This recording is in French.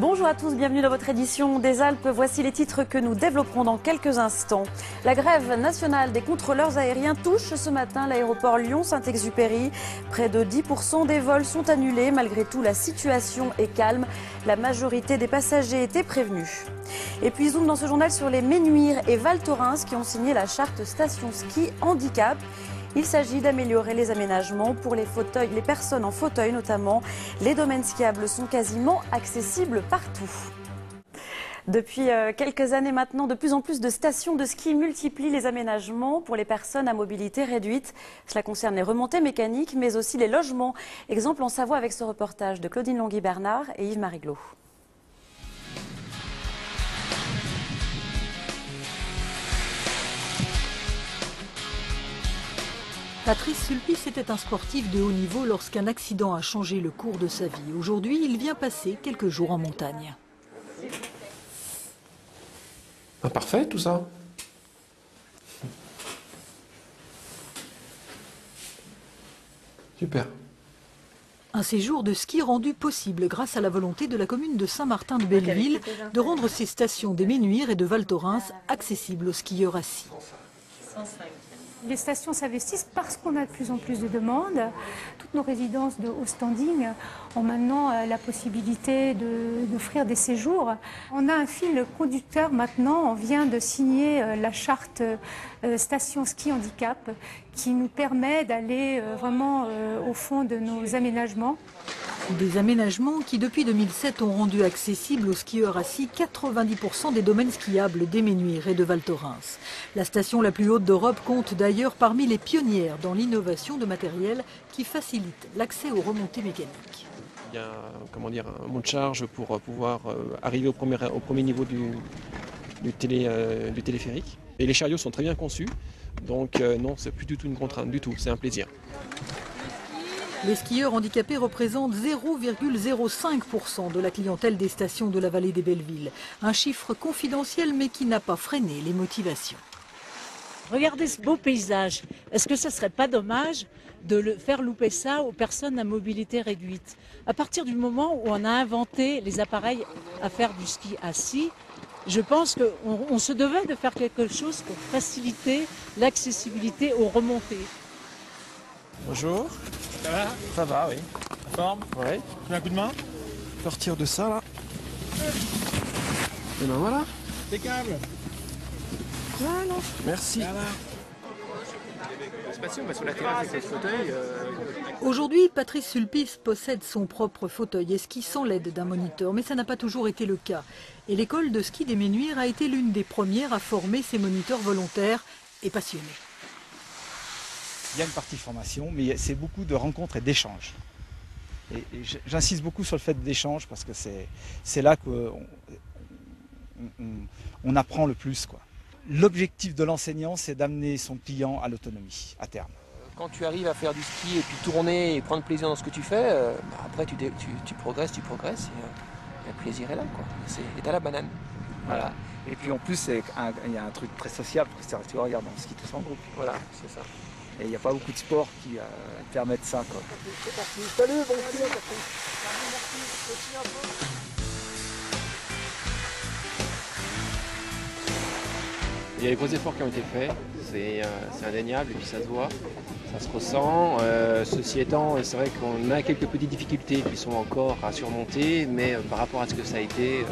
Bonjour à tous, bienvenue dans votre édition des Alpes. Voici les titres que nous développerons dans quelques instants. La grève nationale des contrôleurs aériens touche ce matin l'aéroport Lyon-Saint-Exupéry. Près de 10% des vols sont annulés. Malgré tout, la situation est calme. La majorité des passagers étaient prévenus. Et puis zoom dans ce journal sur les Ménuires et Val Thorens qui ont signé la charte station ski handicap. Il s'agit d'améliorer les aménagements pour les personnes en fauteuil notamment. Les domaines skiables sont quasiment accessibles partout. Depuis quelques années maintenant, de plus en plus de stations de ski multiplient les aménagements pour les personnes à mobilité réduite. Cela concerne les remontées mécaniques, mais aussi les logements. Exemple en Savoie avec ce reportage de Claudine Longhi-Bernard et Yves Mariglot. Patrice Sulpice était un sportif de haut niveau lorsqu'un accident a changé le cours de sa vie. Aujourd'hui, il vient passer quelques jours en montagne. Ah, parfait tout ça. Super. Un séjour de ski rendu possible grâce à la volonté de la commune de Saint-Martin-de-Belleville de rendre ses stations des Ménuires et de Val Thorens accessibles aux skieurs assis. Les stations s'investissent parce qu'on a de plus en plus de demandes. Toutes nos résidences de haut standing ont maintenant la possibilité d'offrir des séjours. On a un fil conducteur maintenant, on vient de signer la charte station ski handicap qui nous permet d'aller vraiment au fond de nos aménagements. Des aménagements qui, depuis 2007, ont rendu accessibles aux skieurs assis 90% des domaines skiables des Ménuires et de Val Thorens. La station la plus haute d'Europe compte d'ailleurs parmi les pionnières dans l'innovation de matériel qui facilite l'accès aux remontées mécaniques. Il y a un monte charge pour pouvoir arriver au premier niveau du téléphérique. Et les chariots sont très bien conçus, donc non, c'est plus du tout une contrainte du tout, c'est un plaisir. Les skieurs handicapés représentent 0,05% de la clientèle des stations de la vallée des Bellevilles. Un chiffre confidentiel mais qui n'a pas freiné les motivations. Regardez ce beau paysage. Est-ce que ce ne serait pas dommage de faire louper ça aux personnes à mobilité réduite? À partir du moment où on a inventé les appareils à faire du ski assis, je pense qu'on se devait de faire quelque chose pour faciliter l'accessibilité aux remontées. Bonjour. Ça va? Ça va, oui. La forme? Ouais. Tu veux un coup de main? Sortir de ça, là. Et ben voilà. Impeccable. Voilà. Merci. Aujourd'hui, Patrice Sulpice possède son propre fauteuil et skie sans l'aide d'un moniteur, mais ça n'a pas toujours été le cas. Et l'école de ski des Ménuires a été l'une des premières à former ses moniteurs volontaires et passionnés. Il y a une partie formation, mais c'est beaucoup de rencontres et d'échanges. Et j'insiste beaucoup sur le fait d'échange parce que c'est là qu'on apprend le plus, quoi. L'objectif de l'enseignant, c'est d'amener son client à l'autonomie, à terme. Quand tu arrives à faire du ski et puis tourner et prendre plaisir dans ce que tu fais, après tu progresses et le plaisir est là, quoi. Et t'as la banane. Voilà. Et puis en plus, il y a un truc très sociable, parce que tu regardes, on skie tous en groupe. Voilà, c'est ça. Et il n'y a pas beaucoup de sports qui permettent ça, quoi. C'est parti. Salut, bon ski. Il y a des gros efforts qui ont été faits, c'est indéniable et puis ça se voit, ça se ressent. Ceci étant, c'est vrai qu'on a quelques petites difficultés qui sont encore à surmonter, mais par rapport à ce que ça a été,